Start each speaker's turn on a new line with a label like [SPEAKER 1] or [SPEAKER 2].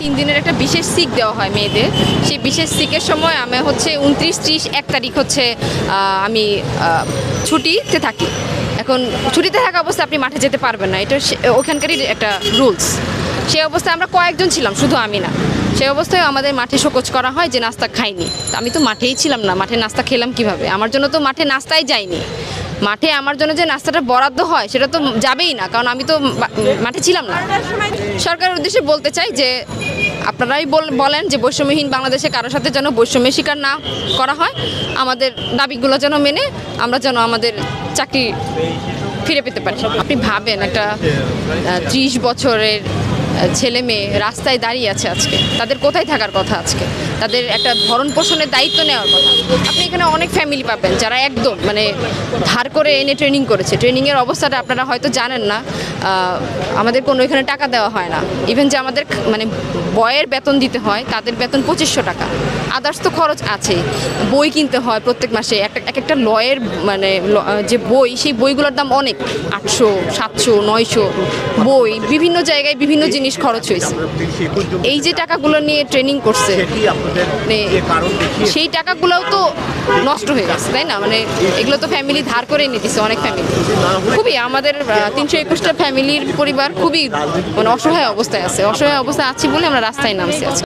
[SPEAKER 1] 3 দিনের একটা বিশেষ সিক দেওয়া হয় মেয়েদের। সেই বিশেষ সিকের সময় আমি হচ্ছে 29, 30, 1 তারিখ হচ্ছে আমি ছুটিতে থাকি। এখন ছুটিতে থাকা অবস্থায় আপনি মাঠে যেতে পারবেন না, এটা ওখানকারই একটা রুলস। সেই অবস্থায় আমরা কয়েকজন ছিলাম, শুধু আমি না। সেই অবস্থায় আমাদের মাঠে শোকজ করা হয় যে নাস্তা খাইনি। আমি তো মাঠেই ছিলাম না, মাঠে নাস্তা খেলাম কিভাবে? আমার জন্য তো মাঠে নাস্তাই যায়নি। মাঠে আমার জন্য যে নাস্তাটা বরাদ্দ হয় সেটা তো যাবেই না, কারণ আমি তো মাঠে ছিলাম না। সরকারের উদ্দেশ্যে বলতে চাই যে আপনারাই বলেন যে বৈষম্যহীন বাংলাদেশে কারোর সাথে যেন বৈষম্যের শিকার না করা হয়, আমাদের দাবিগুলো যেন মেনে আমরা যেন আমাদের চাকরি ফিরে পেতে পারি। আপনি ভাবেন একটা 30 বছরের ছেলে মেয়ে রাস্তায় দাঁড়িয়ে আছে আজকে, তাদের কোথায় থাকার কথা? আজকে তাদের একটা ভরণ পোষণের দায়িত্ব নেওয়ার কথা। আপনি এখানে অনেক ফ্যামিলি পাবেন যারা একদম মানে ধার করে এনে ট্রেনিং করেছে। ট্রেনিংয়ের অবস্থাটা আপনারা হয়তো জানেন না। আমাদের কোনো এখানে টাকা দেওয়া হয় না। ইভেন যে আমাদের মানে বয়ের বেতন দিতে হয়, তাদের বেতন 2500 টাকা। আদার্স তো খরচ আছেই, বই কিনতে হয় প্রত্যেক মাসে। একটা লয়ের মানে যে বই, সেই বইগুলোর দাম অনেক, 800, 700, 900 বই। বিভিন্ন জায়গায় বিভিন্ন জিনিস খরচ হয়েছে। এই যে টাকাগুলো নিয়ে ট্রেনিং করছে, সেই টাকাগুলোও তো নষ্ট হয়ে গেছে, তাই না? মানে এগুলো তো ফ্যামিলি ধার করে নিতেছে, অনেক ফ্যামিলি। খুবই আমাদের 321টা ফ্যামিলির পরিবার খুবই মানে অসহায় অবস্থায় আছে। অসহায় অবস্থায় আছি বলে আমরা রাস্তায় নামছি আজকে।